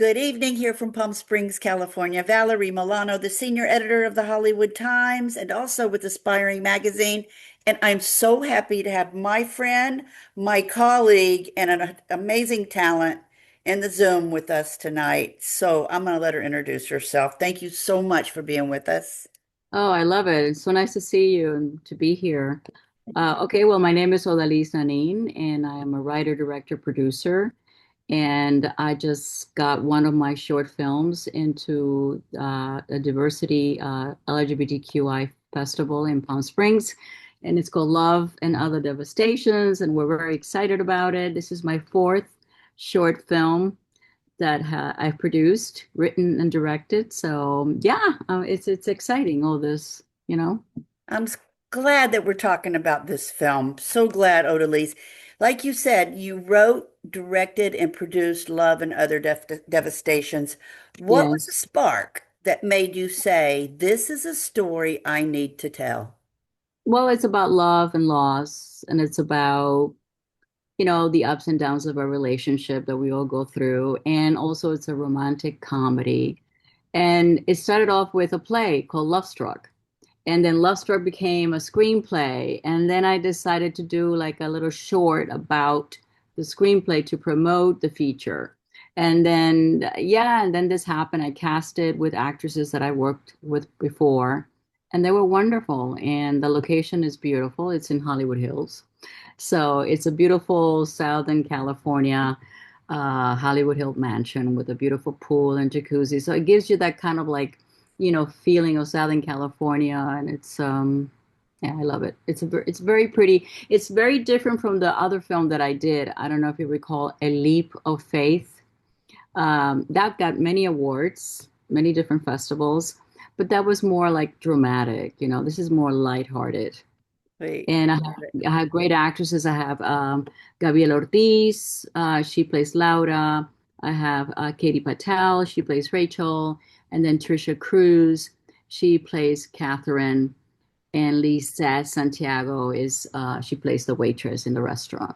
Good evening here from Palm Springs, California. Valerie Milano, the senior editor of the Hollywood Times and also with Aspiring Magazine. And I'm so happy to have my friend, my colleague, and an amazing talent in the Zoom with us tonight. So I'm going to let her introduce herself. Thank you so much for being with us. Oh, I love it. It's so nice to see you and to be here. Okay, well, my name is Odalys Nanin, and I am a writer, director, producer. And I just got one of my short films into a diversity LGBTQI festival in Palm Springs. And it's called Love and Other Devastations. And we're very excited about it. This is my fourth short film that I've produced, written, and directed. So yeah, it's exciting. All this. I'm glad that we're talking about this film. So glad, Odalise. Like you said, you wrote, directed, and produced Love and Other Devastations. What was the Yes. spark that made you say, this is a story I need to tell? Well, it's about love and loss, and it's about the ups and downs of a relationship that we all go through, and also it's a romantic comedy. And it started off with a play called Love Struck. And then Love Struck became a screenplay. And then I decided to do like a little short about the screenplay to promote the feature. And then, yeah, and then this happened. I casted with actresses that I worked with before, and they were wonderful. And the location is beautiful. It's in Hollywood Hills. So it's a beautiful Southern California Hollywood Hill mansion with a beautiful pool and jacuzzi. So it gives you that kind of like feeling of Southern California, and yeah, I love it. It's very pretty. It's very different from the other film that I did. I don't know if you recall A Leap of Faith. That got many awards, many different festivals, but that was more like dramatic. This is more lighthearted. Wait, And got it. I have great actresses. I have Gabriela Ortiz. She plays Laura. I have Katie Patel. She plays Rachel. And then Trisha Cruz. She plays Catherine. And Lisa Santiago she plays the waitress in the restaurant.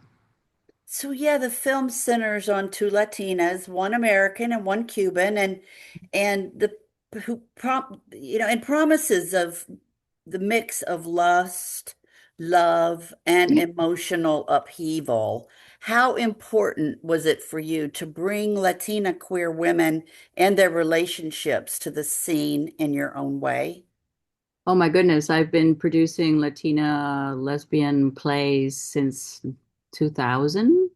So yeah, the film centers on two Latinas, one American and one Cuban, and the who and promises of the mix of lust, love, and emotional upheaval. How important was it for you to bring Latina queer women and their relationships to the scene in your own way? Oh my goodness, I've been producing Latina lesbian plays since 2000.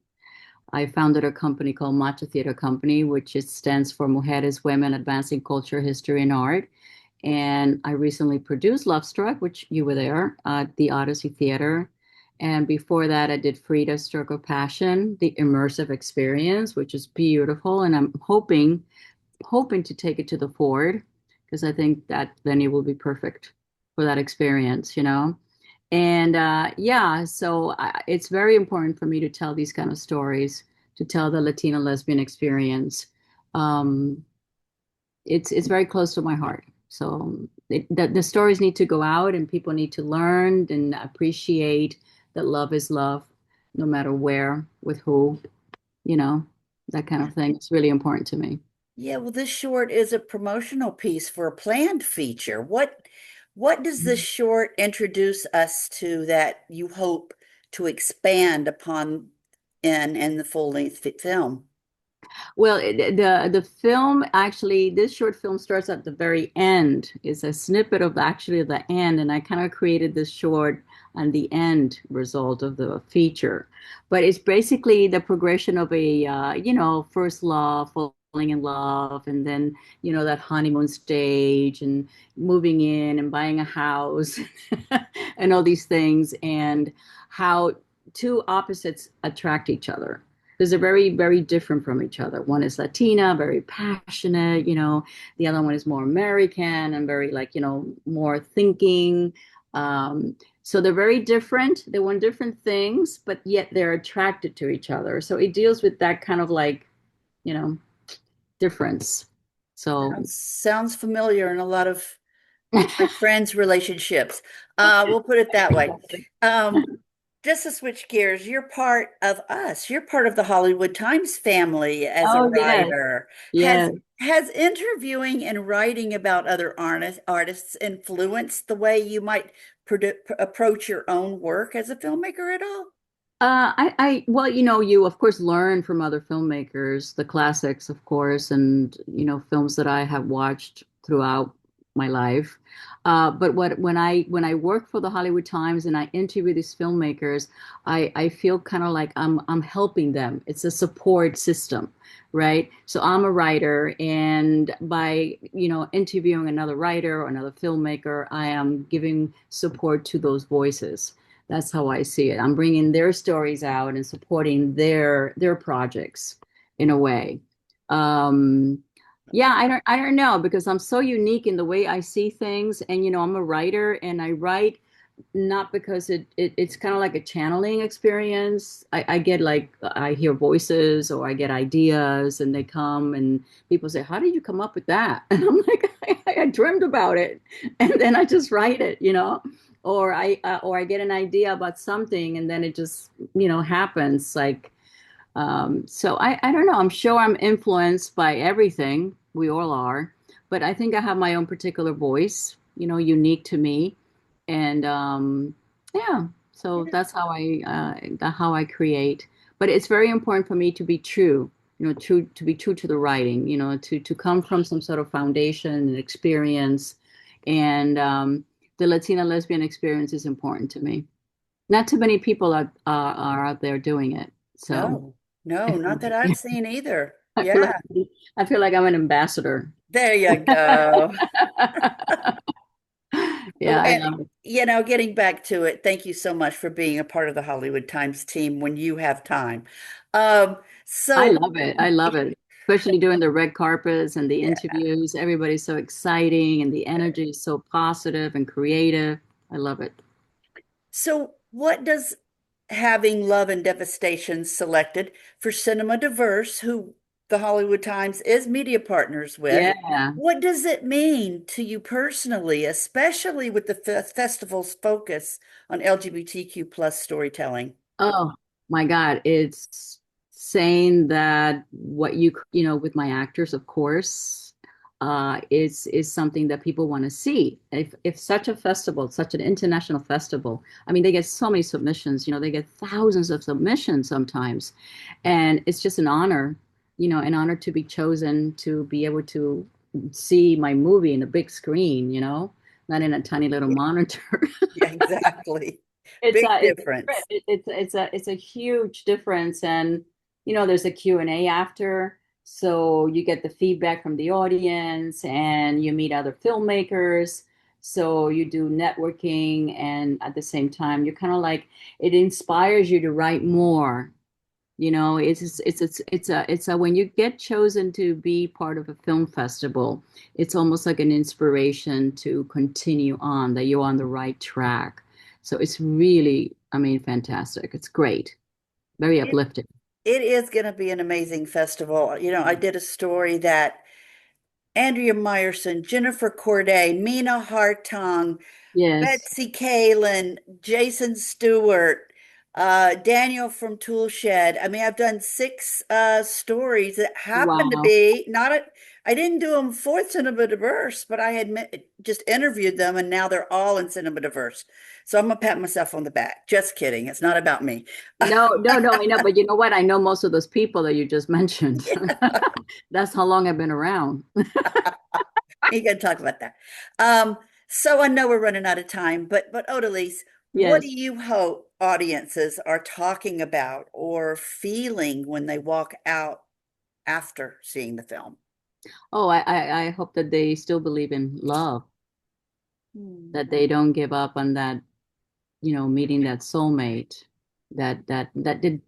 I founded a company called Macho Theater Company, which it stands for Mujeres Women Advancing Culture, History, and Art. And I recently produced Love Struck, which you were there at the Odyssey Theater. And before that, I did Frida Stroke of Passion, the immersive experience, which is beautiful. And I'm hoping to take it to the Ford because I think that venue will be perfect for that experience. And yeah, so it's very important for me to tell these kind of stories, to tell the Latina lesbian experience. Um, it's very close to my heart. So the stories need to go out, and people need to learn and appreciate that love is love, no matter where, with who, you know, that kind of thing. It's really important to me. Yeah, well, this short is a promotional piece for a planned feature. What does this short introduce us to that you hope to expand upon in the full-length film? Well, the film actually, this short film starts at the very end. It's a snippet of actually the end, and I kind of created this short on the end result of the feature. But it's basically the progression of a first love, falling in love, and then that honeymoon stage, and moving in and buying a house, and all these things, and how two opposites attract each other because they're very, very different from each other. One is Latina, very passionate, the other one is more American and very like, more thinking. So they're very different. They want different things, but yet they're attracted to each other. So it deals with that kind of like, you know, difference. So Sounds familiar in a lot of my friends' relationships. We'll put it that way. Um, just to switch gears, you're part of us. You're part of the Hollywood Times family as a Oh, yes. writer. Has Yes. has interviewing and writing about other artists influenced the way you might approach your own work as a filmmaker at all? Well, you of course learn from other filmmakers, the classics, of course, and films that I have watched throughout my life. But when I work for the Hollywood Times and I interview these filmmakers, I feel kind of like I'm helping them. It's a support system, right? So I'm a writer, and by interviewing another writer or another filmmaker, I am giving support to those voices. That's how I see it. I'm bringing their stories out and supporting their projects in a way. Um, yeah, I don't know because I'm so unique in the way I see things, and I'm a writer and I write not because it's kind of like a channeling experience. I get like I hear voices or I get ideas and they come and people say, "How did you come up with that?" And I'm like, I dreamed about it, and then I just write it. Or I get an idea about something and then it just happens like so I don't know. I'm sure I'm influenced by everything. We all are. But I think I have my own particular voice, unique to me. And yeah, so Yeah. that's how I create. But it's very important for me to be true, to be true to the writing, to come from some sort of foundation and experience. And the Latina lesbian experience is important to me. Not too many people are out there doing it. So No, no, I feel not that I've like seen either. I feel like Yeah, I feel like I'm an ambassador. there you go. Yeah, Oh, I and love it. getting back to it, thank you so much for being a part of the Hollywood Times team when you have time. Um, I so love it. I love it. Especially doing the red carpets and the yeah. interviews. Everybody's so exciting and the energy is so positive and creative. I love it. So what does having Love and Devastation selected for Cinema Diverse, who the Hollywood Times is media partners with, Yeah. what does it mean to you personally, especially with the festival's focus on LGBTQ plus storytelling? Oh my God. It's saying that what with my actors, of course, is something that people want to see. If such a festival, such an international festival, I mean, they get so many submissions, they get thousands of submissions sometimes. And it's just an honor to be chosen to be able to see my movie in a big screen, not in a tiny little monitor. Yeah, exactly. It's Big a it's difference. it's a huge difference, and there's a Q&A after, so you get the feedback from the audience, and you meet other filmmakers. So you do networking, and at the same time, you're kind of like it inspires you to write more. It's a when you get chosen to be part of a film festival, it's almost like an inspiration to continue on, that you're on the right track. So it's really, I mean, fantastic. It's great. Very It, uplifting. it is going to be an amazing festival. I did a story that Andrea Meyerson, Jennifer Corday, Mina Hartong, Yes. Betsy Kalin, Jason Stewart, Daniel from Toolshed. I mean, I've done six stories that happen to Wow. be not a, I didn't do them for Cinema Diverse, but I had just interviewed them and now they're all in Cinema Diverse. So I'm gonna pat myself on the back. Just kidding. It's not about me. No, no, no, I know, but you know what? I know most of those people that you just mentioned. That's how long I've been around. You can talk about that. Um, so I know we're running out of time, but Odalys, what do Yes. you hope audiences are talking about or feeling when they walk out after seeing the film? Oh, I hope that they still believe in love, Hmm. that they don't give up on that, meeting that soulmate.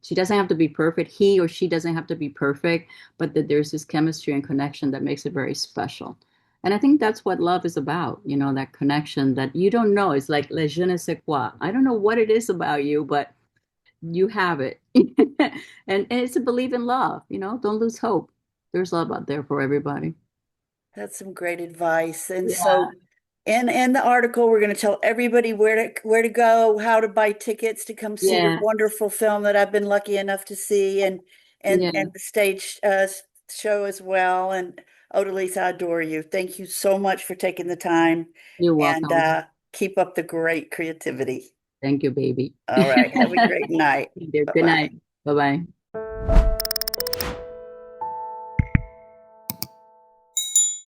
She doesn't have to be perfect. He or she doesn't have to be perfect, but that there's this chemistry and connection that makes it very special. And I think that's what love is about, that connection that you don't know. It's like le je ne sais quoi. I don't know what it is about you, but you have it. And it's a believe in love, don't lose hope. There's love out there for everybody. That's some great advice. And Yeah. so in the article, we're going to tell everybody where to go, how to buy tickets to come see your Yeah, wonderful film that I've been lucky enough to see, yeah. and the stage show as well. And Odalys, I adore you. Thank you so much for taking the time, You're and welcome. keep up the great creativity. Thank you, baby. All right. Have a great night. Good night. Bye-bye. Bye-bye.